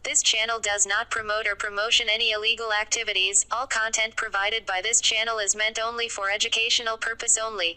This channel does not promote or promotion any illegal activities. All content provided by this channel is meant only for educational purpose only.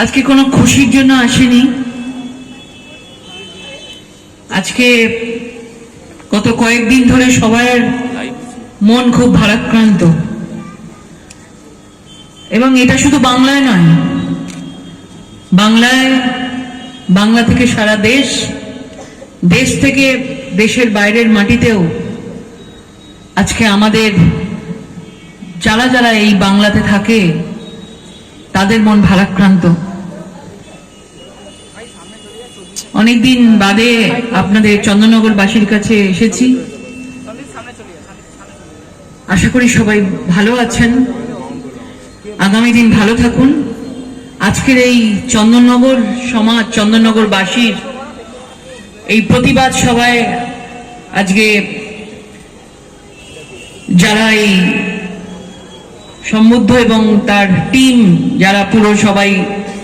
আজকে কোনো খুশির জন্য আসেনি। আজকে গত কয়েকদিন ধরে সবার মন খুব ভারাক্রান্ত, এবং এটা শুধু বাংলায় নয়, বাংলা থেকে সারা দেশ থেকে দেশের বাইরের মাটিতেও আজকে আমাদের যারা এই বাংলাতে থাকে তাদের মন ভারাক্রান্ত। অনেকদিন বাদে আপনাদের চন্দননগরবাসীর কাছে এসেছি। আশা করি সবাই ভালো আছেন, আগামী দিন ভালো থাকুন। আজকের এই চন্দননগর সমাজ, চন্দননগরবাসীর এই প্রতিবাদ সভায় আজকে যারা এই সমুদ্ধ এবং তার টিম যারা পুরো সবাই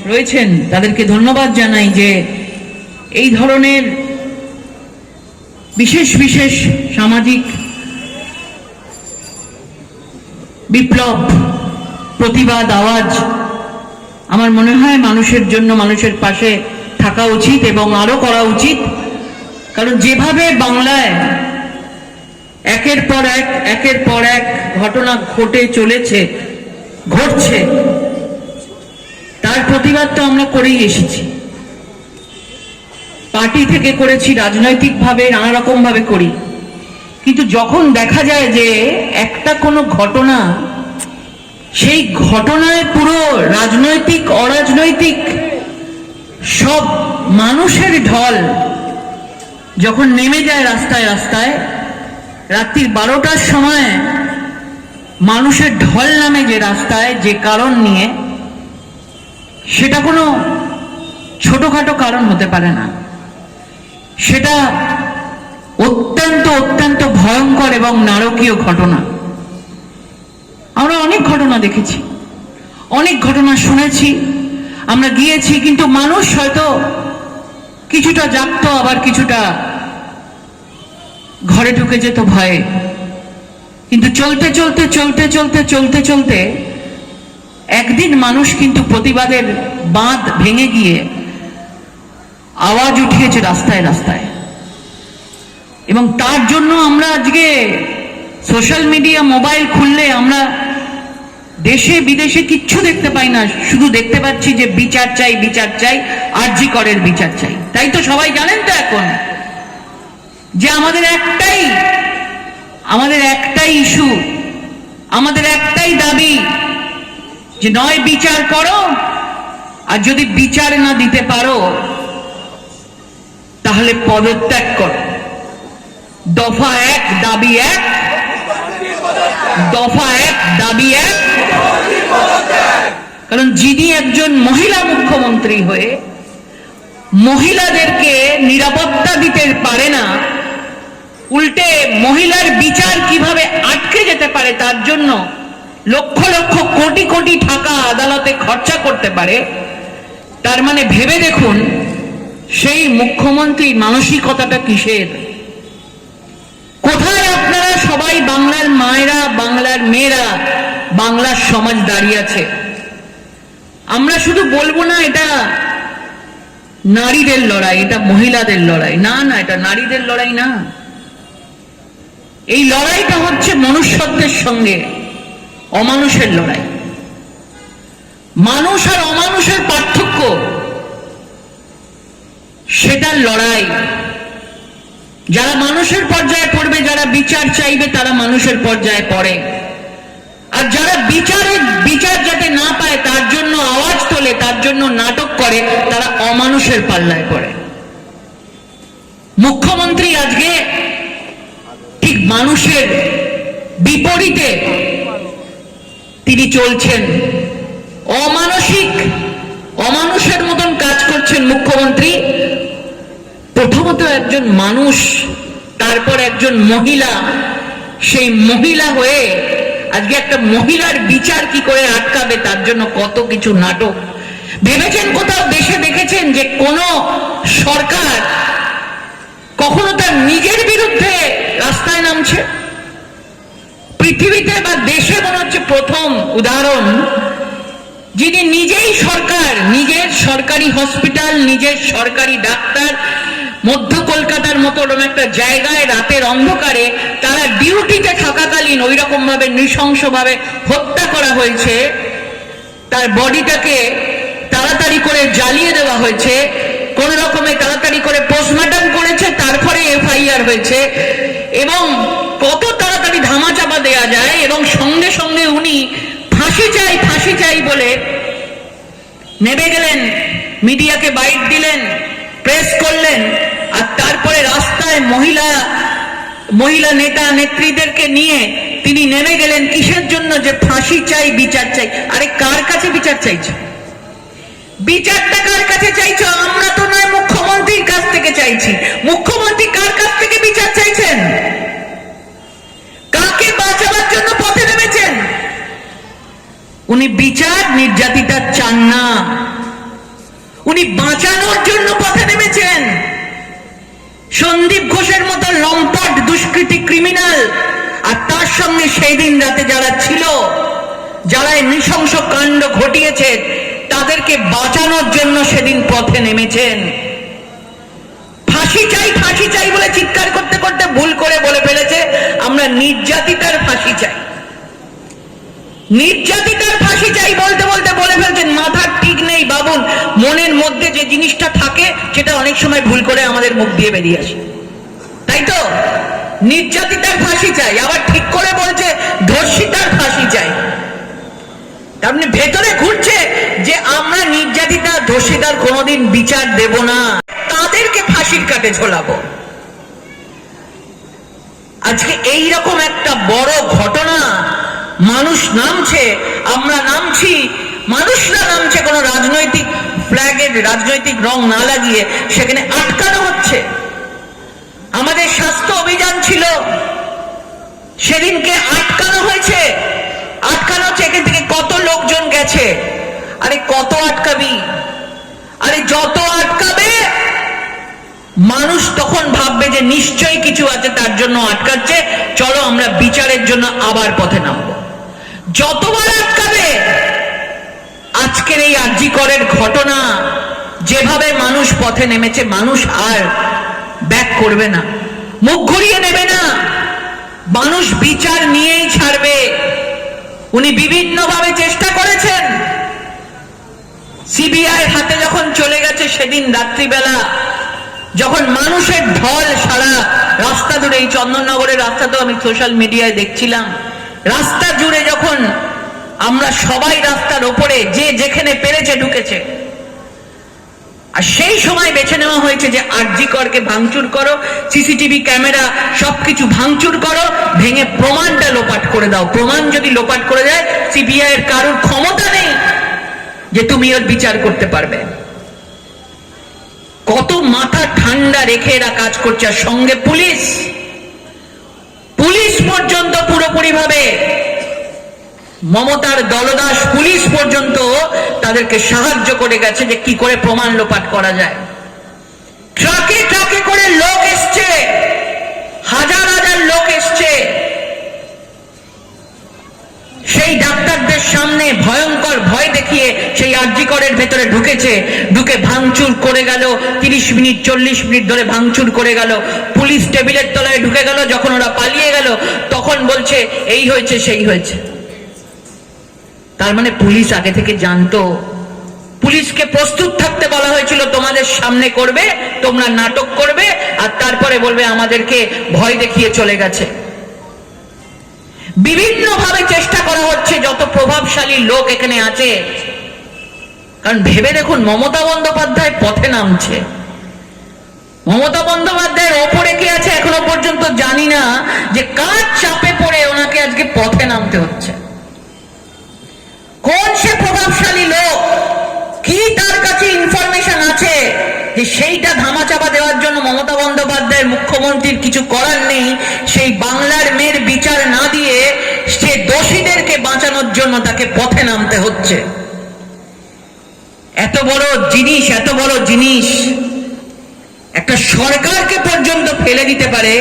রয়েছেন তাদেরকে ধন্যবাদ জানাই যে এই ধরনের বিশেষ সামাজিক বিপ্লব, প্রতিবাদ, আওয়াজ আমার মনে হয় মানুষের জন্য, মানুষের পাশে থাকা উচিত এবং আরো করা উচিত। কারণ যেভাবে বাংলায় একের পর এক ঘটনা ঘটছে, তার প্রতিবাদ তো আমরা করেই এসেছি। পার্টি থেকে করেছি, রাজনৈতিকভাবে নানা রকম ভাবে করি, কিন্তু যখন দেখা যায় যে একটা কোনো ঘটনা, সেই ঘটনায় পুরো রাজনৈতিক অরাজনৈতিক সব মানুষের ঢল যখন নেমে যায় রাস্তায় রাত্রি 12টার সময় মানুষের ঢল নামে যে রাস্তায়, যে কারণ নিয়ে, সেটা কোনো ছোটখাটো কারণ হতে পারে না। সেটা অত্যন্ত ভয়ঙ্কর এবং নারকীয় ঘটনা। আমরা অনেক ঘটনা দেখেছি, অনেক ঘটনা শুনেছি, আমরা গিয়েছি, কিন্তু মানুষ হয়তো কিছুটা জাগতো, আবার কিছুটা ঘরে ঢুকে যেত ভয়ে। কিন্তু চলতে একদিন মানুষ কিন্তু প্রতিবাদের বাঁধ ভেঙে গিয়ে আওয়াজ উঠিয়েছে রাস্তায় রাস্তায়। এবং তার জন্য আমরা আজকে সোশ্যাল মিডিয়া, মোবাইল খুললে আমরা দেশে বিদেশে কিচ্ছু দেখতে পাই না, শুধু দেখতে পাচ্ছি যে বিচার চাই বিচার চাই, আরজি করের বিচার চাই। তাই তো সবাই জানেন তো এখন যে আমাদের একটাই ইস্যু, আমাদের একটাই দাবি যে নয় বিচার করো, আর যদি বিচার না দিতে পারো তাহলে পদত্যাগ করো। দফা এক দাবি এক, দফা এক দাবি এক। কারণ যিনি একজন মহিলা মুখ্যমন্ত্রী হয়ে মহিলাদেরকে নিরাপত্তা দিতে পারে না, উল্টে মহিলার বিচার কিভাবে আটকে যেতে পারে তার জন্য লক্ষ লক্ষ কোটি কোটি টাকা আদালতে খরচা করতে পারে, তার মানে ভেবে দেখুন সেই মুখ্যমন্ত্রী মানসিকতাটা কিসের। কোথায় আপনারা সবাই বাংলার মায়েরা, বাংলার মেয়েরা, বাংলার সমাজ দাঁড়িয়ে আছে? আমরা শুধু বলবো না এটা নারীদের লড়াই, এটা মহিলাদের লড়াই, না না, এটা নারীদের লড়াই না। এই লড়াইটা হচ্ছে মনুষ্যত্বের সঙ্গে অমানুষের লড়াই। মানুষ আর অমানুষের পার্থক্য, সেটার লড়াই। যারা মানুষের পর্যায়ে পড়বে, যারা বিচার চাইবে, তারা মানুষের পর্যায়ে পড়ে। আর যারা বিচার যাতে না পায় তার জন্য আওয়াজ তোলে, তার জন্য নাটক করে, তারা অমানুষের পাল্লায় পড়ে। মুখ্যমন্ত্রী আজকে ঠিক মানুষের বিপরীতে তিনি চলছেন, অমানুষের মতন কাজ করছেন মুখ্যমন্ত্রী। প্রথমত একজন মানুষ, তারপর একজন মহিলা, সেই মহিলা হয়ে আজকে একটা মহিলার বিচার কি করে আটকাবে তার জন্য কত কিছু নাটক। ভেবেছেন কোথাও দেশে দেখেছেন যে কোন সরকার কখনো তার নিজের বিরুদ্ধে রাস্তায় নামছে? পৃথিবীতে বা দেশে মনে হচ্ছে প্রথম উদাহরণ, যিনি নিজেই সরকার, নিজের সরকারি হসপিটাল, নিজের সরকারি ডাক্তার, মধ্য কলকাতার মতো একটা জায়গায় রাতের অন্ধকারে তারা ডিউটিতে থাকাকালীন ওই রকম ভাবে নৃশংসভাবে হত্যা করা হয়েছে, তার বডিটাকে তাড়াতাড়ি করে জ্বালিয়ে দেওয়া হয়েছে, কোন রকমে তাড়াতাড়ি করে পোস্টমর্টম করেছে, তারপরে এফআইআর হয়েছে, এবং কত তাড়াতাড়ি ধামাচাপা দেয়া যায়, এবং সঙ্গে সঙ্গে উনি ফাঁসি চাই বলে নেমে গেলেন, মিডিয়াকে বাইট দিলেন, প্রেস করলেন, আর তারপরে রাস্তায় মহিলা নেতা নেত্রীদেরকে নিয়ে তিনি নেমে গেলেন কিসের জন্য? যে ফাঁসি চাই, বিচার চাই। আরে কার কাছে বিচার চাইছে? বিচারটা কার কাছে চাইছো? আমরা তো নয়, মুখ্যমন্ত্রীর কাছ থেকে চাইছি। মুখ্যমন্ত্রী কার কাছ থেকে বিচার চাইছেন? কাকে বাঁচাবার জন্য পথে নেমেছেন? উনি বিচার নির্যাতিতা চান না, উনি বাঁচানোর জন্য পথে নেমেছেন। সন্দীপ ঘোষের মতো লম্পট দুষ্কৃতী ক্রিমিনাল, আর তার সঙ্গে সেই দিন রাতে যারা ছিল, যারা নৃশংস কাণ্ড ঘটিয়েছে, তাদেরকে বাঁচানোর জন্য সেদিন পথে নেমেছেন। ফাঁসি চাই বলে চিৎকার করতে করতে ভুল করে বলে ফেলেছে আমরা নির্যাতিতার ফাঁসি চাই। নির্যাতিতার ফাঁসি চাই বলতে বলতে বলে ফেলছেন মাথার ঠিক নেই বাবুন। মনের মধ্যে যে জিনিসটা থাকে সেটা অনেক সময় ভুল করে আমাদের মুখ দিয়ে বেরিয়ে আসে, তাই তো? নির্যাতিতার ফাঁসি চাই, আবার ঠিক করে বলছে ধর্ষিতার ফাঁসি চাই। তার মানে ভেতরে ঘুরছে যে আমরা নির্যাতিতা ধর্ষিতার কোনোদিন বিচার দেব না, তাদেরকে ফাঁসির কাটে ঝোলাবো। আজকে এইরকম একটা বড় ঘটনা, মানুষ নামছে, আমরা নামছি, মানুষরা নামছে কোন রাজনৈতিক ফ্ল্যাগের রাজনৈতিক রং না লাগিয়ে, সেখানে আটকানো হচ্ছে। আমাদের স্বাস্থ্য অভিযান ছিল, সেদিনকে আটকানো হয়েছে। এখান থেকে কত লোকজন গেছে। আরে কত আটকাবি? আরে যত আটকাবে মানুষ তখন ভাববে যে নিশ্চয়ই কিছু আছে, তার জন্য আটকাচ্ছে, চলো আমরা বিচারের জন্য আবার পথে নামবো। যতবার আটকাবে, আজকের এই আরজি করের ঘটনা যেভাবে মানুষ পথে নেমেছে, মানুষ আর ব্যাক করবে না, মুখ ঘুরিয়ে নেবে না, মানুষ বিচার নিয়েই ছাড়বে। উনি বিভিন্নভাবে চেষ্টা করেছেন। সিবিআই হাতে যখন চলে গেছে সেদিন রাত্রিবেলা, যখন মানুষের ঢল সারা রাস্তা জুড়ে, এই চন্দননগরের রাস্তা তো আমি সোশ্যাল মিডিয়ায় দেখছিলাম, রাস্তা জুড়ে যখন আমরা সবাই রাস্তার ওপরে যে যেখানে পেরেছে ঢুকেছে, আর সেই সময় বেছে নেওয়া হয়েছে যে আরজি করকে ভাঙচুর করো, সিসিটিভি ক্যামেরা সবকিছু ভাঙচুর করো, ভেঙে প্রমাণটা লোপাট করে দাও। প্রমাণ যদি লোপাট করে যায়, সিবিআই এর কারোর ক্ষমতা নেই যে তুমি ওর বিচার করতে পারবে। কত মাথা ঠান্ডা রেখে এরা কাজ করছে, আর সঙ্গে পুলিশ পর্যন্ত পুরোপুরি ভাবে, মমতার দলদাস পুলিশ পর্যন্ত তাদেরকে সাহায্য করে গেছে যে কি করে প্রমাণ লোপাট করা যায়। ট্রাকে ট্রাকে করে লোক এসছে, হাজার হাজার লোক এসছে, সেই ডাক্তারদের সামনে ভয়ঙ্কর ভয় দেখিয়ে সেই আরজি করের ভেতরে ঢুকেছে, ঢুকে ভাঙচুর করে গেল। 30 মিনিট 40 মিনিট ধরে ভাঙচুর করে গেল। পুলিশ টেবিলের তলায় ঢুকে গেল। যখন ওরা পালিয়ে গেল তখন বলছে এই হয়েছে সেই হয়েছে। তার মানে পুলিশ আগে থেকে জানতো। পুলিশকে প্রস্তুত থাকতে বলা হয়েছিল, তোমাদের সামনে করবে, তোমরা নাটক করবে, আর তারপরে বলবে আমাদেরকে ভয় দেখিয়ে চলে গেছে। বিভিন্নভাবে চেষ্টা করা হচ্ছে, যত প্রভাবশালী লোক এখানে আছে। কারণ ভেবে দেখুন, মমতা বন্দ্যোপাধ্যায় পথে নামছে। মমতা বন্দ্যোপাধ্যায়ের ওপরে কে আছে এখনো পর্যন্ত জানি না, যে কার চাপে পড়ে ওনাকে আজকে পথে নামতে হচ্ছে। কোন সে প্রভাবশালী লোক, কি তার কাছে ইনফরমেশন আছে যে সেইটা ধামাচাপা দেওয়ার জন্য মমতা বন্দ্যোপাধ্যায়ের মুখ্যমন্ত্রীর কিছু করার নেই। সেই বাংলার মেয়ের বিচার না দিয়ে সে দোষীদেরকে বাঁচানোর জন্য তাকে পথে নামতে হচ্ছে। এত বড় জিনিস একটা সরকারকে পর্যন্ত ফেলে দিতে পারে,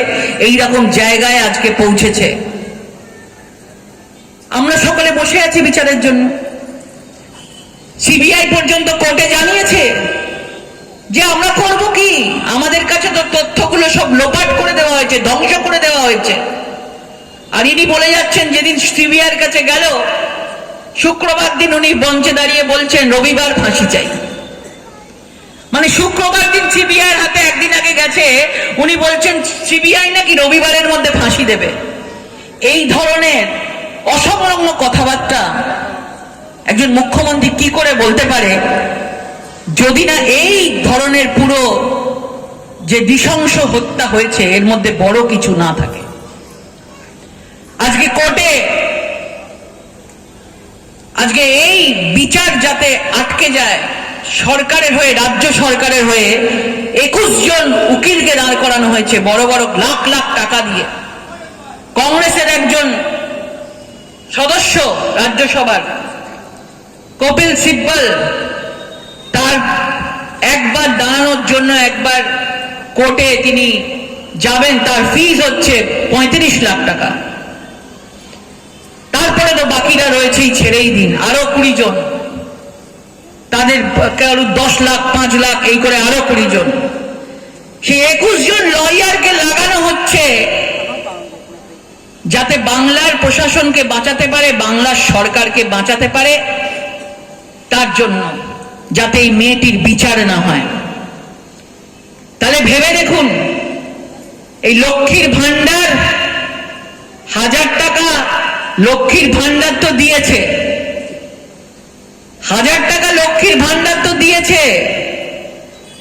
এই রকম জায়গায় আজকে পৌঁছেছে। আমরা সকলে বসে আছি বিচারের জন্য। সিবিআই পর্যন্ত কোর্টে জানিয়েছে যে আমরা করব কি, আমাদের কাছে তো তথ্যগুলো সব লোপাট করে দেওয়া হয়েছে, ধ্বংস করে দেওয়া হয়েছে। আর ইনি বলে যাচ্ছেন, যেদিন সিবিআই এর কাছে গেল শুক্রবার দিন উনি মঞ্চে দাঁড়িয়ে বলছেন রবিবার ফাঁসি চাই। মানে শুক্রবার দিন সিবিআই এর হাতে একদিন আগে গেছে, উনি বলছেন সিবিআই নাকি রবিবারের মধ্যে ফাঁসি দেবে। এই ধরনের অসংলগ্ন কথাবার্তা একজন মুখ্যমন্ত্রী কি করে বলতে পারে, যদি না এই ধরনের পুরো যে নৃশংস হত্যা হয়েছে এর মধ্যে বড় কিছু না থাকে। আজকে কোর্টে আজকে এই বিচার যাতে আটকে যায়, সরকারের হয়ে, রাজ্য সরকারের হয়ে 21 জন উকিলকে দাঁড় করানো হয়েছে বড় বড় লাখ লাখ টাকা দিয়ে। কংগ্রেসের একজন সদস্য রাজ্যসভার কপিল সিব্বল, তার একবার দাঁড়ানোর জন্য একবার কোর্টে তিনি যাবেন, তার ফিস হচ্ছে 35 লাখ টাকা। তারপরে তো বাকিরা রয়েছেই, ছেড়েই দিন, আরো 20 জন, তাদের 10 লাখ 5 লাখ এই করে আরো 20 জন। সেই 21 জন লয়ারকে লাগানো হচ্ছে যাতে বাংলার প্রশাসনকে বাঁচাতে পারে, বাংলার সরকারকে বাঁচাতে পারে, তার জন্য যাতে এই মেয়েটির বিচার না হয়। তাহলে ভেবে দেখুন, এই লক্ষ্মীর ভান্ডার 1000 টাকা লক্ষ্মীর ভান্ডার তো দিয়েছে, 1000 টাকা লক্ষ্মীর ভান্ডার তো দিয়েছে,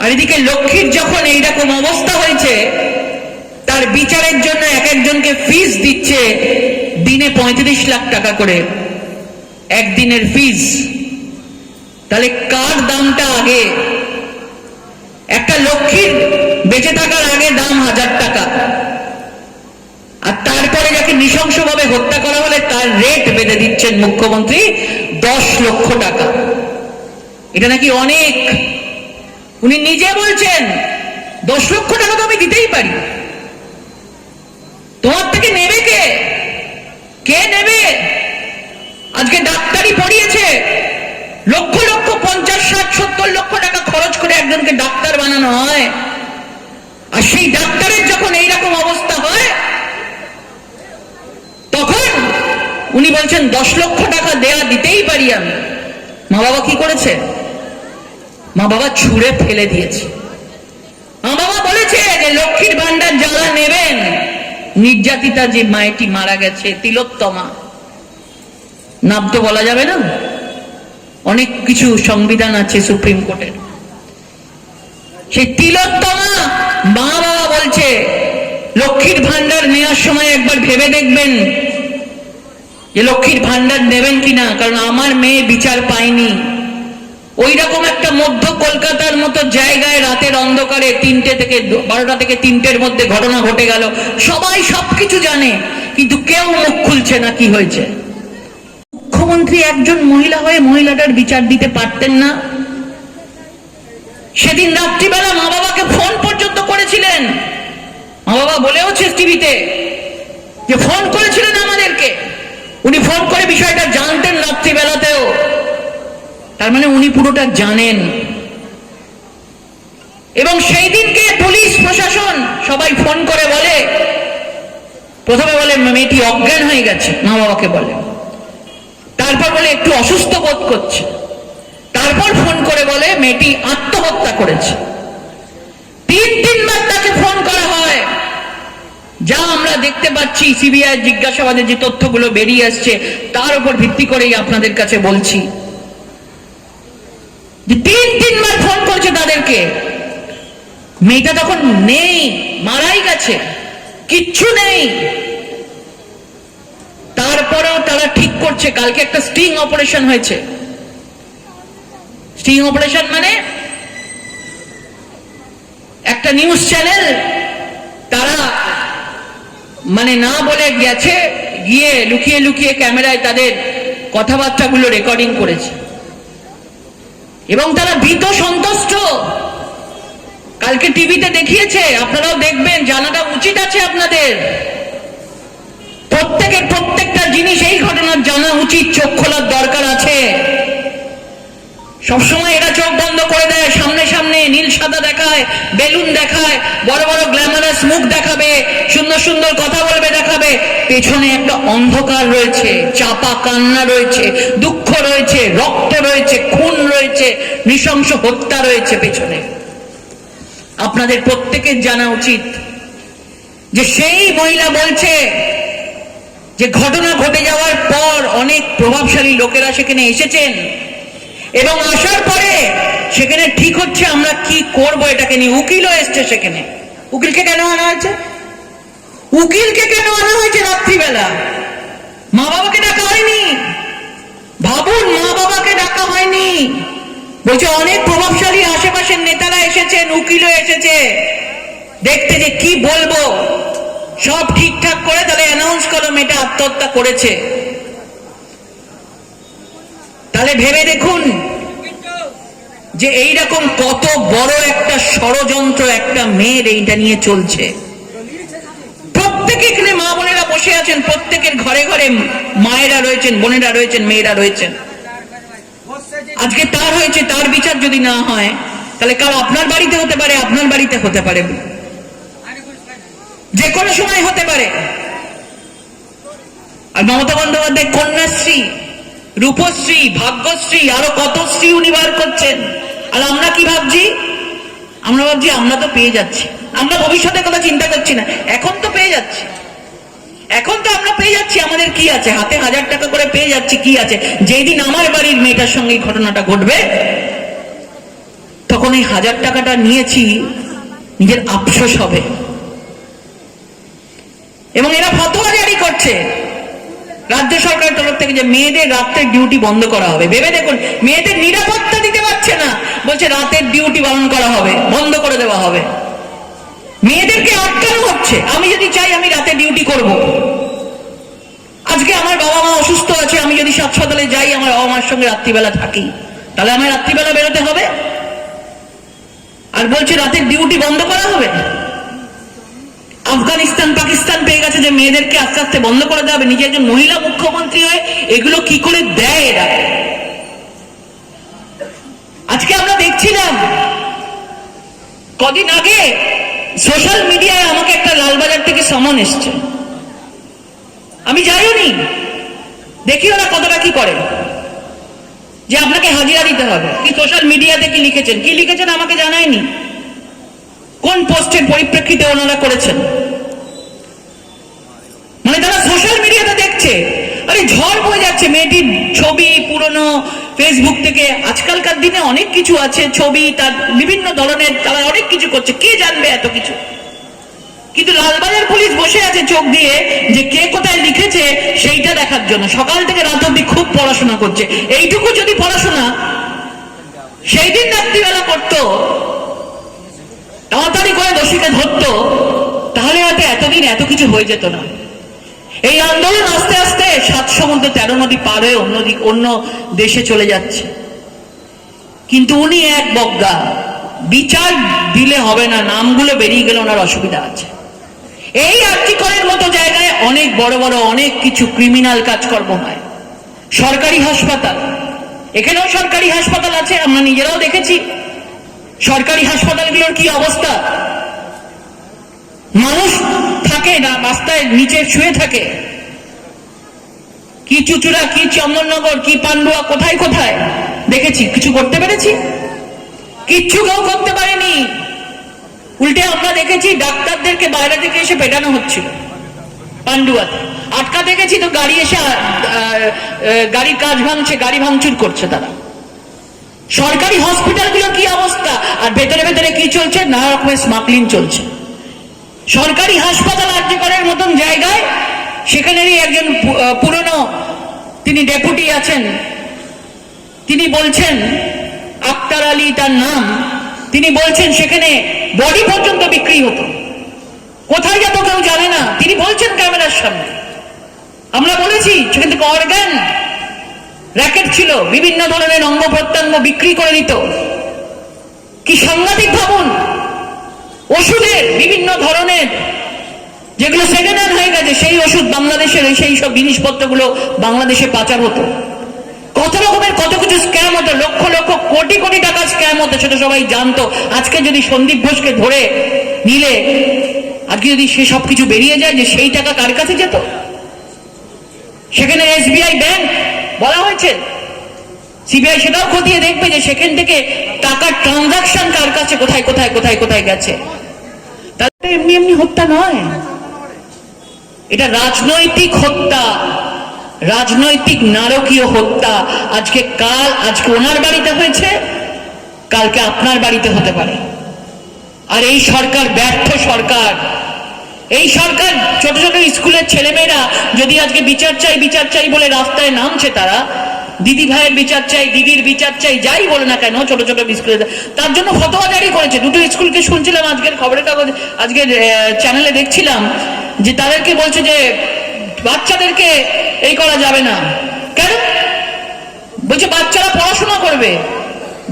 আর এদিকে লক্ষ্মীর যখন এইরকম অবস্থা হয়েছে, তার বিচারের জন্য এক একজনকে ফিস দিচ্ছে দিনে 35 লাখ টাকা করে একদিনের ফিস। তাহলে কার দামটা আগে? একটা লক্ষ্মীর বেঁচে থাকার আগে দাম 1000 টাকা, আর তারপরে যাকে নৃশংসভাবে হত্যা করা হলে তার রেট বেঁধে দিচ্ছেন মুখ্যমন্ত্রী 10 লক্ষ টাকা। এটা নাকি অনেক। উনি নিজে বলছেন 10 লক্ষ টাকা তো আমি দিতেই পারি। তোমার থেকে নেবে কে? কে নেবে? আজকে ডাক্তারি পড়িয়েছে, লক্ষ লক্ষ 50, 60, 70 লক্ষ টাকা খরচ করে একজনকে ডাক্তার বানানো হয়, আর সেই ডাক্তারের যখন এইরকম অবস্থা হয় তখন উনি বলছেন 10 লক্ষ টাকা দিতেই পারি আমি। মা বাবা কি করেছে? মা বাবা ছুঁড়ে ফেলে দিয়েছে। মা বাবা বলেছে যে লক্ষ্মীর ভান্ডার যারা নেবেন, নির্যাতিতা যে মায়েটি মারা গেছে, তিলোত্তমা, নাম তো বলা যাবে না, অনেক কিছু সংবিধান আছে সুপ্রিম কোর্টের, সেই তিলোত্তমা মা বাবা বলছে লক্ষ্মীর ভান্ডার নেওয়ার সময় একবার ভেবে দেখবেন যে লক্ষ্মীর ভান্ডার নেবেন কিনা, কারণ আমার মেয়ে বিচার পায়নি। ওই রকম একটা মধ্য কলকাতার মতো জায়গায় রাতের অন্ধকারে 12টা থেকে 3টের মধ্যে ঘটনা ঘটে গেল, সবাই সবকিছু জানে, কিন্তু কেউ মুখ খুলছে না কি হয়েছে। মুখ্যমন্ত্রী একজন মহিলা হয়ে মহিলাটার বিচার দিতে পারতেন না? সেদিন রাত্রিবেলা মা বাবাকে ফোন পর্যন্ত করেছিলেন। মা বাবা বলেওছে টিভিতে যে ফোন করেছিলেন আমাদেরকে, উনি ফোন করে বিষয়টা জানতেন রাত্রিবেলাতেও, তার মানে উনি পুরোটা জানেন। এবং সেই দিনকে পুলিশ প্রশাসন সবাই ফোন করে বলে, প্রথমে বলে মেয়েটি অজ্ঞান হয়ে গেছে, মা বাবাকে বলে, তারপর বলে একটু অসুস্থ বোধ করছে, তারপর ফোন করে বলে মেয়েটি আত্মহত্যা করেছে। 3 বার তাকে ফোন করা হয়। যা আমরা দেখতে পাচ্ছি সিবিআই জিজ্ঞাসাবাদে যে তথ্যগুলো বেরিয়ে আসছে, তার উপর ভিত্তি করেই আপনাদের কাছে বলছি যে 3 বার ফোন করছে তাদেরকে। মেয়েটা তখন নেই, মারাই গেছে, কিচ্ছু নেই। তারপরেও তারা ঠিক করছে, কালকে একটা স্টিং অপারেশন হয়েছে। স্টিং অপারেশন মানে একটা নিউজ চ্যানেল তারা মানে না বলে গেছে, গিয়ে লুকিয়ে লুকিয়ে ক্যামেরায় তাদের কথাবার্তাগুলো রেকর্ডিং করেছে এবং তারা ভীত সন্তুষ্ট। কালকে টিভিতে দেখিয়েছে, আপনারাও দেখবেন, জানাটা উচিত আছে আপনাদের। প্রত্যেকটা জিনিস এই ঘটনার জানা উচিত, চোখ খোলার দরকার আছে। সবসময় এরা চোখ বন্ধ করে দেয়, সামনে সামনে নীল সাদা দেখায়, বেলুন দেখায়, বড় বড় গ্ল্যামারাস মুখ দেখাবে, সুন্দর সুন্দর কথা বলবে দেখাবে, পেছনে একটা অন্ধকার রয়েছে, চাপা কান্না রয়েছে, দুঃখ রয়েছে, রক্ত রয়েছে, খুন রয়েছে, নৃশংস হত্যা রয়েছে পেছনে। আপনাদের প্রত্যেকের জানা উচিত যে সেই মহিলা বলছে যে ঘটনা ঘটে যাওয়ার পর অনেক প্রভাবশালী লোকেরা সেখানে এসেছেন এবং আসার পরে সেখানে ঠিক হচ্ছে আমরা কি করব এটাকে নিয়ে। উকিলও এসছে সেখানে। উকিলকে কেন আনা হয়েছে? উকিলকে কেন আনা হয়েছে রাত্রিবেলা? মা বাবাকে ডাকা হয়নি। ভাবুন, মা বাবাকে ডাকা হয়নি। বলছে অনেক প্রভাবশালী আশেপাশের নেতারা এসেছেন, উকিলও এসেছে দেখতে যে কি বলবো। সব ঠিকঠাক করে তাহলে অ্যানাউন্স করো মেয়েটা আত্মহত্যা করেছে। তাহলে ভেবে দেখুন যে এইরকম কত বড় একটা ষড়যন্ত্র একটা মেয়ের এইটা নিয়ে চলছে। প্রত্যেকে এখানে মা বোনেরা বসে আছেন, প্রত্যেকের ঘরে ঘরে মায়েরা রয়েছেন, বোনেরা রয়েছেন, মেয়েরা রয়েছেন। আজকে তার হয়েছে, তার বিচার যদি না হয় তাহলে কাল আপনার বাড়িতে হতে পারে, আপনার বাড়িতে হতে পারে, যে কোনো সময় হতে পারে। আর মমতা বন্দ্যোপাধ্যায় কন্যাশ্রী, রূপশ্রী, ভাগ্যশ্রী, আরো কত শ্রী উনি বার করছেন। আর আমরা কি ভাবছি? আমরা ভাবছি আমরা তো পেয়ে যাচ্ছি, আমরা ভবিষ্যতের কথা চিন্তা করছি না, এখন তো পেয়ে যাচ্ছি, এখন তো আমরা পেয়ে যাচ্ছি। আমাদের কি আছে? হাতে 1000 টাকা করে পেয়ে যাচ্ছি, কি আছে? যেই দিন আমার বাড়ির মেয়েটার সঙ্গে ঘটনাটা ঘটবে তখন এই 1000 টাকাটা নিয়েছি নিজের আফসোস হবে। এবং এরা ফতোয়া জারি করছে রাজ্য সরকারের তরফ থেকে যে মেয়েদের রাতের ডিউটি বন্ধ করা হবে। ভেবে দেখুন, মেয়েদের নিরাপত্তা দিতে পারছে না, বলছে রাতের ডিউটি পালন করা হবে, বন্ধ করে দেওয়া হবে। মেয়েদেরকে আটকানো হচ্ছে। আমি যদি চাই আমি রাতে ডিউটি করব, আজকে আমার বাবা মা অসুস্থ আছে, আমি যদি হাসপাতালে যাই, আমার বাবা মার সঙ্গে রাত্রিবেলা থাকি, তাহলে আমার রাত্রিবেলা বেরোতে হবে। আর বলছে রাতের ডিউটি বন্ধ করা হবে। আফগানিস্তান, পাকিস্তান পেয়ে গেছে যে মেয়েদেরকে আস্তে আস্তে বন্ধ করে দেওয়া হবে। নিজে একজন মহিলা মুখ্যমন্ত্রী হয়ে এগুলো কি করে দেয় এরা? আজকে আমরা দেখছিলাম কদিন আগে সোশ্যাল মিডিয়ায় আমাকে একটা লালবাজার থেকে সমন এসছে, আমি যাইনি। দেখি ওরা কতটা কি করে, যে আপনাকে হাজিরা দিতে হবে। কি সোশ্যাল মিডিয়াতে কি লিখেছেন আমাকে জানায়নি, কোন পোস্টের পরিপ্রেক্ষিতে ওনারা করেছেন। মানে তারা সোশ্যাল মিডিয়াতে দেখছে, আরে ঝড় বয়ে যাচ্ছে, মেয়েটির ছবি পুরনো ফেসবুক থেকে, আজকালকার দিনে অনেক কিছু আছে, ছবি তার বিভিন্ন ধরনের, তারা অনেক কিছু করছে, কে জানবে এত কিছু। কিন্তু লালবাজার পুলিশ বসে আছে চোখ দিয়ে যে কে কোথায় লিখেছে সেইটা দেখার জন্য, সকাল থেকে রাত অব্দি খুব পড়াশোনা করছে। এইটুকু যদি পড়াশোনা সেই দিন রাত্রিবেলা করতো, তাড়াতাড়ি করে দোষীকে ধরতো, তাহলে হয়তো এতদিন এত কিছু হয়ে যেত না। এই আন্দোলন আস্তে আস্তে 7 সমুদ্র 13 নদী পার হয়ে অন্য দেশে চলে যাচ্ছে। কিন্তু উনি এক বজ্ঞা, বিচার দিলে হবে না, নামগুলো বেরিয়ে গেলে ওনার অসুবিধা আছে। এই আর্টিকলের মতো জায়গায় অনেক বড় বড় অনেক কিছু ক্রিমিনাল কাজকর্ম হয়। সরকারি হাসপাতাল, এখানেও সরকারি হাসপাতাল আছে, আমরা নিজেরাও দেখেছি সরকারি হাসপাতালগুলোর কি অবস্থা। মানুষ থাকে না, রাস্তায় নিচে শুয়ে থাকে, কি চুচুড়া, কি চন্দননগর, কি পান্ডুয়া, কোথায় কোথায় দেখেছি। কিছু করতে পেরেছি? কিচ্ছু কেউ করতে পারেনি। উল্টে আমরা দেখেছি ডাক্তারদেরকে বাইরে থেকে এসে পেটানো হচ্ছিল পান্ডুয়াতে, আটকাতে গেছি তো গাড়ি এসে গাড়ির কাজ ভাঙছে, গাড়ি ভাঙচুর করছে তারা। সরকারি হসপিটালগুলো কি অবস্থা, আর ভেতরে ভেতরে কি চলছে, নানা রকমের স্মাগলিং চলছে। সরকারি হাসপাতাল আর্যকরের মতন জায়গায়, সেখানেরই একজন পুরনো, তিনি ডেপুটি আছেন, তিনি বলছেন, আক্তার আলী তার নাম, তিনি বলছেন সেখানে বডি পর্যন্ত বিক্রি হতো, কোথায় যেত কেউ জানে না, তিনি বলছেন ক্যামেরার সামনে। আমরা বলেছি সেখান থেকে অর্গান র্যাকেট ছিল, বিভিন্ন ধরনের অঙ্গ প্রত্যঙ্গ বিক্রি করে দিত। কি সাংঘাতিক ভাবুন, ওষুধের বিভিন্ন ধরনের যেগুলো সেকেন্ড হ্যান্ড হয়ে গেছে, সেই ওষুধ বাংলাদেশের সেই সব জিনিসপত্রগুলো বাংলাদেশে পাচার হতো। কত রকমের কত কিছু স্ক্যাম হতো, লক্ষ লক্ষ কোটি কোটি টাকা স্ক্যাম হতো, সেটা সবাই জানতো। আজকে যদি সন্দীপ ঘোষকে ধরে নিলে, আজকে যদি সে সবকিছু বেরিয়ে যায়, যে সেই টাকা কার কাছে যেত, সেখানে SBI ব্যাংক বলা হয়েছে, সিবিআই সেটাও খতিয়ে দেখবে যে সেখান থেকে টাকার ট্রানজাকশন কার কাছে, কোথায় কোথায় কোথায় কোথায় গেছে। তাতে এমনি এমনি হত্যা নয়, এটা রাজনৈতিক হত্যা, রাজনৈতিক নারকীয় হত্যা। আজকে ওনার বাড়িতে হয়েছে, কালকে আপনার বাড়িতে হতে পারে। আর এই সরকার ব্যর্থ সরকার। এই সরকার ছোট ছোট স্কুলের ছেলেমেয়েরা যদি আজকে বিচার চাই বলে রাস্তায় নামছে, তারা দিদি ভাইয়ের বিচার চাই, দিদির বিচার চাই, যাই বলে না কেন, ছোট ছোট স্কুলে, তার জন্য ফতোয়া জারি করেছে। দুটো স্কুলকে শুনছিলাম আজকের খবরের কাগজ, আজকের চ্যানেলে দেখছিলাম যে তাদেরকে বলছে যে বাচ্চাদেরকে এই করা যাবে না। কেন? বলছে বাচ্চারা পড়াশোনা করবে,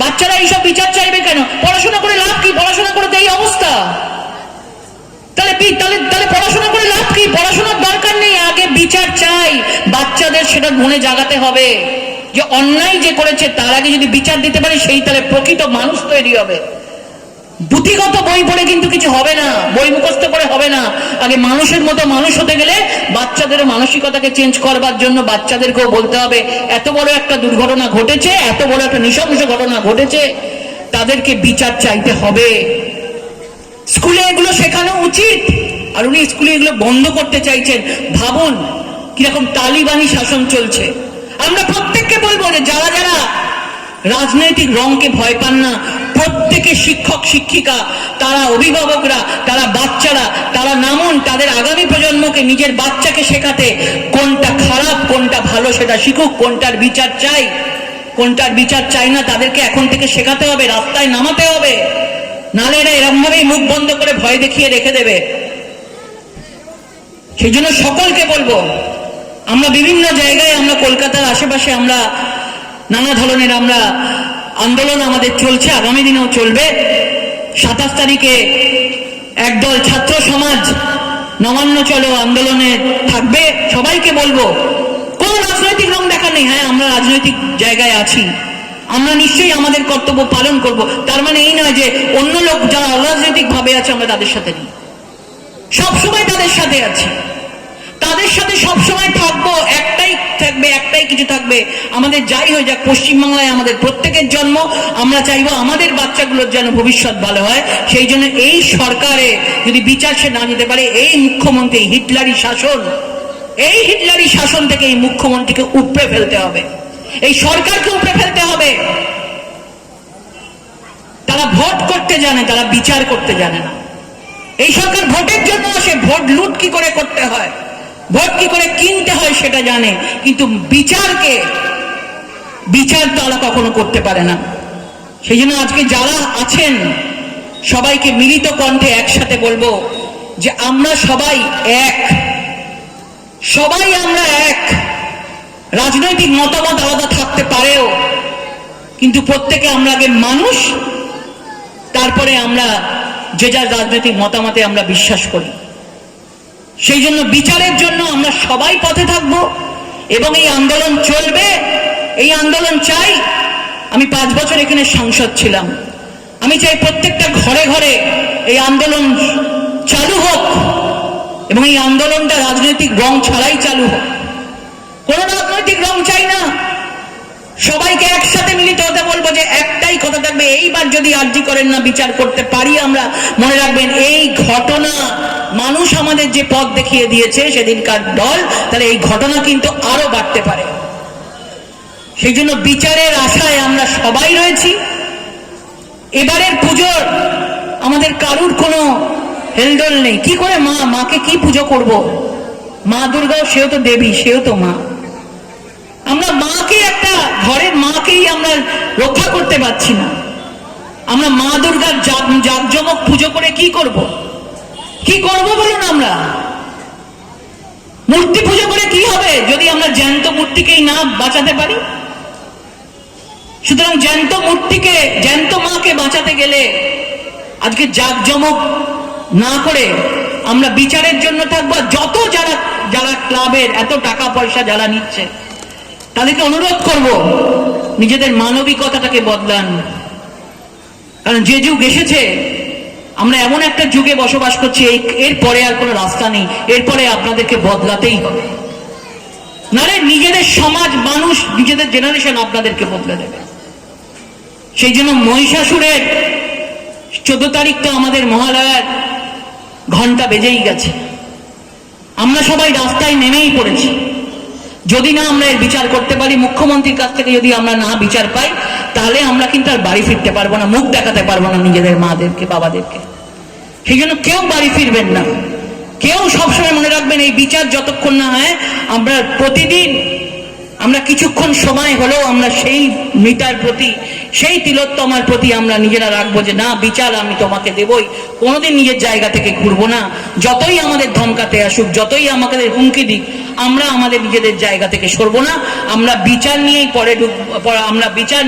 বাচ্চারা এইসব বিচার চাইবে কেন? পড়াশোনা করে লাভ কি? পড়াশোনা করে তো এই অবস্থা, তাহলে পড়াশোনা করে লাভ কি? পড়াশোনার দরকার নেই, আগে বিচার চাই। বাচ্চাদের সেটা মনে জাগাতে হবে যে অন্যায় যে করেছে তার আগে যদি বিচার দিতে পারে, সেই তাহলে প্রকৃত মানুষ তৈরি হবে। পুঁথিগত বই পড়ে কিন্তু কিছু হবে না, বই মুখস্থ করে হবে না। আগে মানুষের মতো মানুষ হতে গেলে বাচ্চাদের মানসিকতাকে চেঞ্জ করবার জন্য বাচ্চাদেরকেও বলতে হবে, এত বড় একটা দুর্ঘটনা ঘটেছে, এত বড় একটা নৃশংস ঘটনা ঘটেছে, তাদেরকে বিচার চাইতে হবে। স্কুলে এগুলো শেখানো উচিত। আর উনি স্কুলে এগুলো বন্ধ করতে চাইছেন। ভাবুন কিরকম তালিবানি শাসন চলছে। আমরা প্রত্যেককে বলবো যে যারা যারা রাজনৈতিক রংকে ভয় পান না, প্রত্যেকে শিক্ষক শিক্ষিকা, তারা অভিভাবকরা, তারা বাচ্চারা, তারা নামুন, তাদের আগামী প্রজন্মকে, নিজের বাচ্চাকে শেখাতে কোনটা খারাপ কোনটা ভালো সেটা শিখুক, কোনটার বিচার চাই কোনটার বিচার চাই না, তাদেরকে এখন থেকে শেখাতে হবে, রাস্তায় নামাতে হবে। নালে এরা এরকম ভাবেই মুখ বন্ধ করে ভয় দেখিয়ে রেখে দেবে। সেই জন্য সকলকে বলবো, আমরা বিভিন্ন জায়গায়, আমরা কলকাতার আশেপাশে আমরা নানা ধরনের আমরা আন্দোলন আমাদের চলছে, আগামী দিনেও চলবে। 27 তারিখে একদল ছাত্র সমাজ নবান্ন চলো আন্দোলনে থাকবে। সবাইকে বলবো, কোন রাজনৈতিক রং দেখা নেই। হ্যাঁ, আমরা রাজনৈতিক জায়গায় আছি, আমরা নিশ্চয়ই আমাদের কর্তব্য পালন করব। তার মানে এই নয় যে অন্য লোক যারা অরাজনৈতিক ভাবে আছে আমরা তাদের সাথে নেই, সবসময় তাদের সাথে আছি, তাদের সাথে সবসময় থাকবো। একটাই থাকবে থাকবে, একটাই কিছু থাকবে, আমাদের যাই হয়ে যাক পশ্চিমবাংলায় আমাদের প্রত্যেকের জন্ম, আমরা চাইবো আমাদের বাচ্চাগুলোর যেন ভবিষ্যৎ ভালো হয়। সেই জন্য এই সরকারে যদি বিচার সে না যেতে পারে, এই মুখ্যমন্ত্রী হিটলারি শাসন, এই হিটলারি শাসন থেকে এই মুখ্যমন্ত্রীকে উপড়ে ফেলতে হবে, এই সরকারকে উপড়ে ফেলতে হবে। তারা ভোট করতে জানে, তারা বিচার করতে জানে না। এই সরকার ভোটের জন্য আসে, ভোট লুট কি করে করতে হয়, ভোট কি করে কিনতে হয় সেটা জানে, কিন্তু বিচার তারা কখনো করতে পারে না। সেই জন্য আজকে যারা আছেন সবাইকে মিলিত কণ্ঠে একসাথে বলবো যে আমরা সবাই এক, সবাই আমরা এক। রাজনৈতিক মতামত আলাদা থাকতে পারেও, কিন্তু প্রত্যেকে আমরা আগে মানুষ, তারপরে আমরা যে যার রাজনৈতিক মতামতে আমরা বিশ্বাস করি। সেই জন্য বিচারের জন্য আমরা সবাই পথে থাকবো এবং এই আন্দোলন চলবে, এই আন্দোলন চাই। আমি 5 বছর এখানে সাংসদ ছিলাম, আমি চাই প্রত্যেকটা ঘরে ঘরে এই আন্দোলন চালু হোক এবং এই আন্দোলনটা রাজনৈতিক রং ছাড়াই চালু হোক। কোন রাজনৈতিক রং চাই না, সবাইকে একসাথে মিলিত হতে বলবো যে একটাই কথা থাকবে, এইবার যদি আরজি করেন না বিচার করতে পারি আমরা, মনে রাখবেন এই ঘটনা মানুষ আমাদের যে পথ দেখিয়ে দিয়েছে সেদিনকার দল, তাহলে এই ঘটনা কিন্তু আরো বাড়তে পারে। সেই জন্য বিচারের আশায় আমরা সবাই রয়েছি। এবারের পুজোর আমাদের কারুর কোনো হেলদোল নেই। কি করে মাকে কি পুজো করব? মা দুর্গাও সেও তো দেবী, সেও তো মা। আমরা মাকে, একটা ঘরের মাকেই আমরা রক্ষা করতে পারছি না। আমরা মা দুর্গার জাঁকজমক পুজো করে কি করব? কি করব বলুন? আমরা মূর্তি পুজো করে কি হবে যদি আমরা জ্যান্ত মূর্তিকেই না বাঁচাতে পারি? সুতরাং জ্যান্ত মূর্তিকে, জ্যান্ত মাকে বাঁচাতে গেলে আজকে জাঁকজমক না করে আমরা বিচারের জন্য থাকবো। যত যারা ক্লাবের এত টাকা পয়সা যারা নিচ্ছে তাদেরকে অনুরোধ করব নিজেদের মানবিকতাটাকে বদলান। কারণ যে যুগ এসেছে, আমরা এমন একটা যুগে বসবাস করছি, এরপরে আর কোনো রাস্তা নেই, এরপরে আপনাদেরকে বদলাতেই হবে। নারে নিজেদের সমাজ, মানুষ, নিজেদের জেনারেশন আপনাদেরকে বদলে দেবে। সেই জন্য মহিষাসুরের 14 তারিখ তো আমাদের মহালয়ার ঘন্টা বেজেই গেছে, আমরা সবাই রাস্তায় নেমেই পড়েছি। যদি না আমরা এর বিচার করতে পারি, মুখ্যমন্ত্রীর কাছ থেকে যদি আমরা না বিচার পাই, তাহলে আমরা কিন্তু আর বাড়ি ফিরতে পারবো না, মুখ দেখাতে পারবো না নিজেদের মাদেরকে, বাবাদেরকে। সেই জন্য কেউ বাড়ি ফিরবেন না, কেউ সবসময় মনে রাখবেন এই বিচার যতক্ষণ না হয়, আমরা প্রতিদিন আমরা কিছুক্ষণ সময় হলেও আমরা সেই মৃতার প্রতি, সেই তিলোত্তমার প্রতি আমরা নিজেরা রাখবো যে না, বিচার আমি তোমাকে দেবই, কোনোদিন নিজের জায়গা থেকে ঘুরবো না। যতই আমাদের ধমকাতে আসুক, যতই আমাদের হুমকি দিক, আমরা আমাদের নিজেদের জায়গা থেকে সরবো না। আমরা বিচার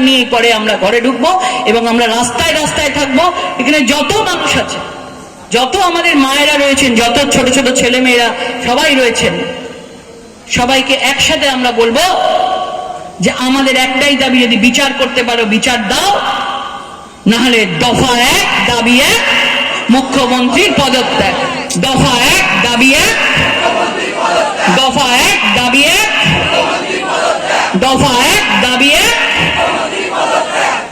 নিয়েই পরে আমরা ঘরে ঢুকবো এবং আমরা রাস্তায় রাস্তায় থাকবো। এখানে যত মানুষ আছে, যত আমাদের মায়েরা রয়েছেন, যত ছোট ছোট ছেলে মেয়েরা সবাই রয়েছেন, সবাইকে একসাথে আমরা বলবো যে আমাদের একটাই দাবি, যদি বিচার করতে পারো বিচার দাও, না হলে দফা 1 দাবি 1 মুখ্যমন্ত্রীর পদত্যাগ। দফা 1 দাবি 1, দফা 1 দাবি 1, দফা 1 দাবি 1।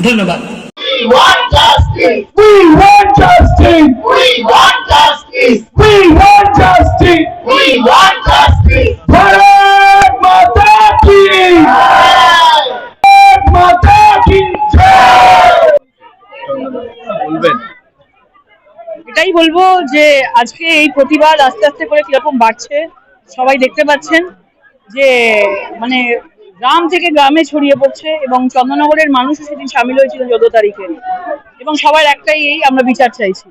ধন্যবাদ। We want justice. We want justice. We want justice. We want justice. We want justice. Bharat Mata ki jai. Bharat Mata ki jai. এটাই বলবো যে আজকে এই প্রতিবাদ আস্তে আস্তে করে কিরকম বাড়ছে সবাই দেখতে পাচ্ছেন, যে মানে গ্রাম থেকে গ্রামে ছড়িয়ে পড়ছে এবং চন্দননগরের মানুষও সেদিন সামিল হয়েছিল 14 তারিখে। এবং সবার একটাই, আমরা বিচার চাইছি।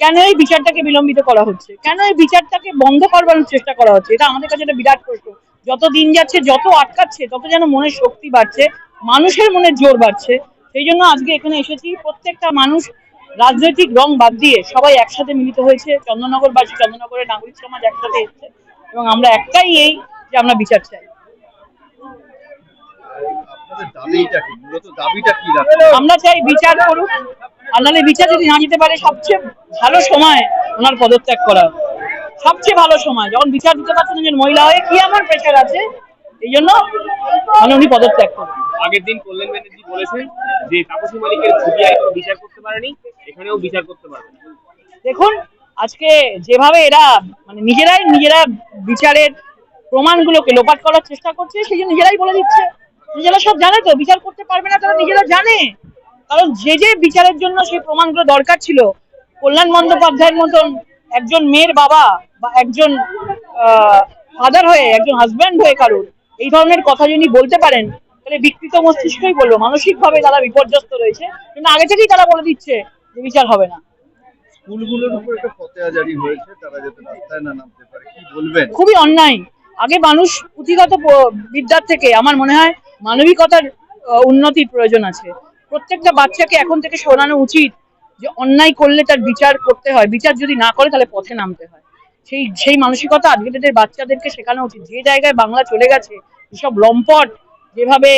কেন এই বিচারটাকে বিলম্বিত করা হচ্ছে? কেন এই বিচারটাকে বন্ধ করবার চেষ্টা করা হচ্ছে? এটা আমাদের কাছে একটা বিরাট প্রশ্ন। যত দিন যাচ্ছে, যত আটকাচ্ছে, তত যেন মনের শক্তি বাড়ছে, মানুষের মনের জোর বাড়ছে। সেই জন্য আজকে এখানে এসেছি। প্রত্যেকটা মানুষ রাজনৈতিক রং বাদ দিয়ে সবাই একসাথে মিলিত হয়েছে। চন্দননগরবাসী, চন্দননগরের নাগরিক সমাজ একসাথে এসেছে এবং আমরা একটাই, এই যে আমরা বিচার চাই। আমরা চাই বিচার করুক, আর নাহলে বিচার যদি না যেতে পারে, সবচেয়ে ভালো সময় ওনার পদত্যাগ করা। সবচেয়ে ভালো সময় যখন বিচার দিতে পারছেন, একজন মহিলা হয়ে কি আমার প্রেশার আছে, এই জন্য মানে উনি পদত্যাগ করেন। আগের দিন কল্যাণ ব্যানার্জি বলেছেন যে তাপসী মালিকের সিবিআই কোনো বিচার করতে পারেনি, এখানেও বিচার করতে পারবে না। দেখুন আজকে যেভাবে এরা মানে নিজেরা বিচারের প্রমাণগুলোকে লোপাট করার চেষ্টা করছে, সেই জন্য নিজেরাই বলে দিচ্ছে। নিজেরা সব জানে তো, বিচার করতে পারবে না তারা নিজেরা জানে। কারণ যে বিচারের জন্য সেই প্রমাণগুলো দরকার ছিল, কল্যাণ বন্দ্যোপাধ্যায়ের মতন একজন মেয়ের বাবা বা একজন ফাদার হয়ে, একজন হাজব্যান্ড হয়ে কারোর এই ধরনের কথা যদি বলতে পারেন, তাহলে বিকৃত মস্তিষ্কই বলবো, মানসিক ভাবে তারা বিপর্যস্ত রয়েছে। কিন্তু আগে থেকেই তারা বলে দিচ্ছে যে বিচার হবে না। স্কুলগুলোর উপর একটা ফতোয়া জারি হয়েছে, তারা যাতে রাস্তায় না নামতে পারে, কি বলবেন? খুবই অন্যায়। আগে মানুষ পুঁথিগত বিদ্যার থেকে আমার মনে হয় মানবিকতার উন্নতির প্রয়োজন আছে। প্রত্যেকটা বাচ্চাকে এখন থেকে শোনানো উচিত যে অন্যায় করলে তার বিচার করতে হয়, বিচার যদি না করে তাহলে পথে নামতে হয়। সেই মানসিকতা আজকের বাচ্চাদেরকে শেখানো উচিত। যে জায়গায় বাংলা চলে গেছে, যেসব লম্পট, যেভাবে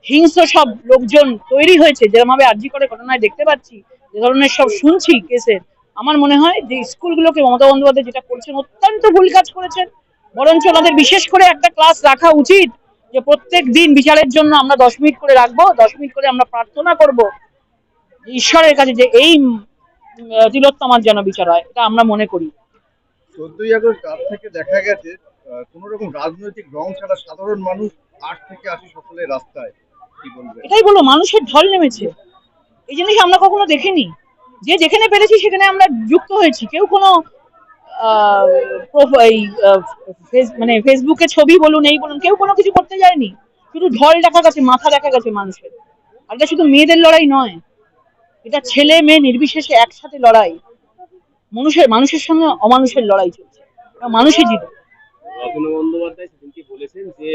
হিংস্র সব লোকজন তৈরি হয়েছে, যেভাবে আরজি করে ঘটনায় দেখতে পাচ্ছি, যে ধরনের সব শুনছি কেসের, আমার মনে হয় যে স্কুলগুলোকে মমতা বন্দ্যোপাধ্যায় যেটা করছেন অত্যন্ত ভুল কাজ করেছেন। বরঞ্চ ওনাদের বিশেষ করে একটা ক্লাস রাখা উচিত যে প্রত্যেক দিন বিচারের জন্য আমরা 10 মিনিট করে রাখবো, 10 মিনিট করে আমরা প্রার্থনা করব ঈশ্বরের কাছে যে এই তিলোত্তমার যেন বিচার হয়। এটা আমরা মনে করি। 14ই আগস্ট রাত থেকে দেখা গেছে কোন রকম রাজনৈতিক রং ছাড়া সাধারণ মানুষ 8 থেকে 80 সকলে রাস্তায়, কি বলবেন? এটাই বলো, মানুষের ঢল নেমেছে। এই জিনিস আমরা কখনো দেখিনি। যে যেখানে পেরেছি সেখানে আমরা যুক্ত হয়েছি। কেউ কোনো মানে ফেসবুকে ছবি বলুন, এই বলুন, কেউ কোনো কিছু করতে যায়নি। শুধু ঢল দেখা গেছে, মাথা দেখা গেছে মানুষের। আর এটা শুধু মেয়েদের লড়াই নয়, এটা ছেলে মেয়ে নির্বিশেষে একসাথে লড়াই। মানুষের সঙ্গে অমানুষের লড়াই চলছে, মানুষই জিতে। রতন বন্দ্যোপাধ্যায় সেদিনকে বলেছেন যে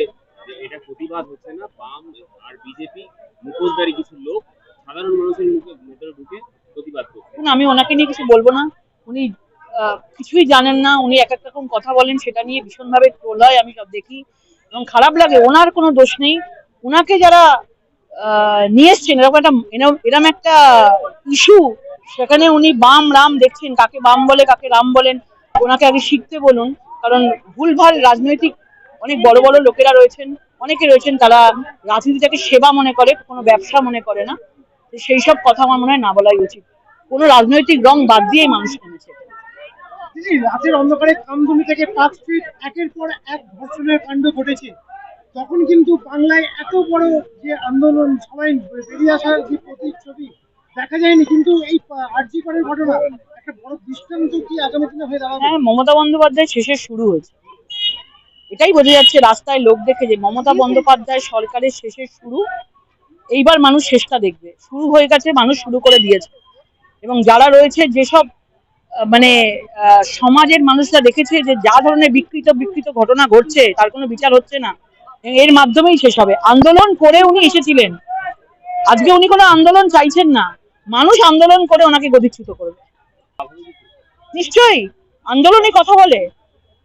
এটা প্রতিবাদ হচ্ছে না, বাম আর বিজেপি মুখোশধারী কিছু লোক সাধারণ মানুষের ভেতরে ঢুকে প্রতিবাদ করছে। আমি ওনাকে নিয়ে কিছু বলবো না। উনি কিছুই জানেন না। উনি এক এক রকম কথা বলেন, সেটা নিয়ে ভীষণভাবে ট্রোল হয়, আমি সব দেখি এবং খারাপ লাগে। ওনার কোনো দোষ নেই। ওনাকে যারা নিয়ে এসছেন এরকম একটা ইস্যু, সেখানে উনি বাম রাম দেখছেন, কাকে বাম বলে কাকে রাম বলেন, ওনাকে আগে শিখতে বলুন। কারণ ভুলভাল রাজনৈতিক অনেক বড় বড় লোকেরা রয়েছেন, অনেকে রয়েছেন তারা রাজনীতিটাকে সেবা মনে করে, কোনো ব্যবসা মনে করে না। সেই সব কথা আমার মনে হয় না বলাই উচিত। কোনো রাজনৈতিক রং বাদ দিয়েই মানুষ নেমেছে। রাতের অন্ধকারে কামদুনি থেকে পার্ক স্ট্রিট একের পর এক ধর্ষণের কাণ্ড ঘটেছে। তখন কিন্তু বাংলায় এত বড় যে আন্দোলন, সবাই বেরিয়ে আসার যে প্রতিচ্ছবি দেখা যায়নি, কিন্তু এই আরজি করের ঘটনা একটা বড় দৃষ্টান্ত কি আগামী দিনে হয়ে দাঁড়াবে? হ্যাঁ, মমতা বন্দ্যোপাধ্যায় শেষে শুরু হয়েছে, এটাই বোঝা যাচ্ছে রাস্তায় লোক দেখে যে মমতা বন্দ্যোপাধ্যায় সরকারের শেষের শুরু। এইবার মানুষ শেষটা দেখবে। শুরু হয়ে গেছে, মানুষ শুরু করে দিয়েছে। এবং যারা রয়েছে, যেসব মানে সমাজের মানুষরা দেখেছে যে যা ধরনের বিকৃত ঘটনা ঘটছে, তার কোনো বিচার হচ্ছে না, এর মাধ্যমেই শেষ হবে। আন্দোলন করে উনি এসেছিলেন, আজকে উনি কোনো আন্দোলন চাইছেন না। মানুষ আন্দোলন করে ওনাকে গদিচ্যুত করবে। নিশ্চয়ই আন্দোলনই কথা বলে।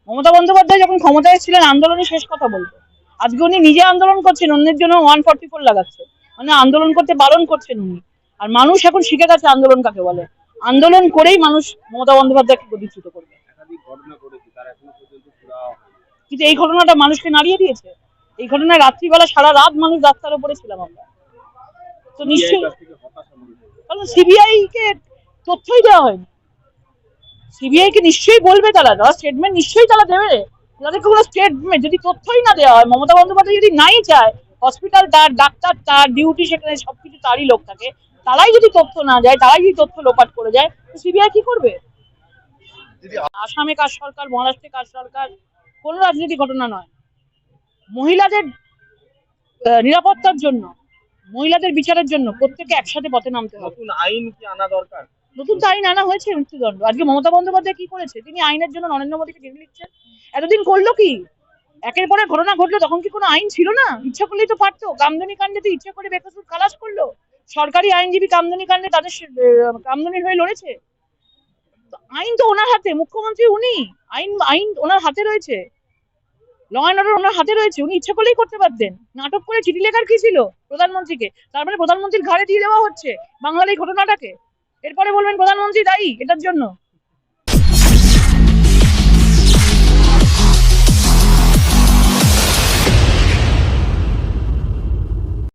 মমতা বন্দ্যোপাধ্যায় যখন ক্ষমতায় ছিলেন আন্দোলনে শেষ কথা বলতো। আজকে উনি নিজে আন্দোলন করছেন, অন্যের জন্য 144 লাগাচ্ছে, মানে আন্দোলন করতে বারণ করছেন উনি। আর মানুষ এখন শিখে গেছে আন্দোলন কাকে বলে। আন্দোলন করেই মানুষ মমতা বন্দ্যোপাধ্যায়কে গদিচ্যুত করবে। কিন্তু এই ঘটনাটা মানুষকে নাড়িয়ে দিয়েছে। এই ঘটনায় রাত্রিবেলা সারা রাত মানুষ রাস্তার উপরে ছিলাম আমরা। তো নিশ্চয়ই, কারণ সিবিআই কে তথ্যই দেওয়া হয়নি। সিবিআই কে নিশ্চয়ই বলবে, তারা স্টেটমেন্ট নিশ্চয়ই তারা দেবে। তাদেরকে কোনো স্টেটমেন্ট যদি তথ্যই না দেওয়া হয়, মমতা বন্দ্যোপাধ্যায় যদি নাই চায়, হসপিটাল তার, ডাক্তার তার, ডিউটি সেখানে, সবকিছু তারই লোক থাকে, তারাই যদি তথ্য না যায়, তারাই যদি তথ্য লোপাট করে যায়, সিবিআই কি করবে? আসামে কার সরকার, মহারাষ্ট্রে কার সরকার, কোন রাজনৈতিক ঘটনা নয়। মহিলাদের নিরাপত্তার জন্য, মহিলাদের বিচারের জন্য প্রত্যেকে একসাথে পথে নামতে হবে। নতুন আইন কি আনা দরকার? নতুন তো আইন আনা হয়েছে, মৃত্যুদণ্ড। আজকে মমতা বন্দ্যোপাধ্যায় কি করেছে? তিনি আইনের জন্য নরেন্দ্র মোদীকে চিঠি লিখছেন। এতদিন করলো কি? একের পরে ঘটনা ঘটলো, তখন কি কোনো আইন ছিল না? ইচ্ছা করলেই তো পারতো। কামদুনি কাণ্ডে তো ইচ্ছা করে বেকসুর খালাস করলো। সরকারি আইনজীবী কামদুনি কাণ্ডে তাদের কামদুনির হয়ে লড়েছে। আইন তো ওনার হাতে, মুখ্যমন্ত্রী উনি, আইন ওনার হাতে রয়েছে, ল অ্যান্ড অর্ডার ওনার হাতে রয়েছে। উনি ইচ্ছা করলেই করতে পারতেন। নাটক করে চিঠি লেখার কি ছিল প্রধানমন্ত্রীকে? তার মানে প্রধানমন্ত্রীর ঘাড়ে দিয়ে দেওয়া হচ্ছে বাংলার এই ঘটনাটাকে। এরপরে বলবেন প্রধানমন্ত্রী দায়ী এটার জন্য।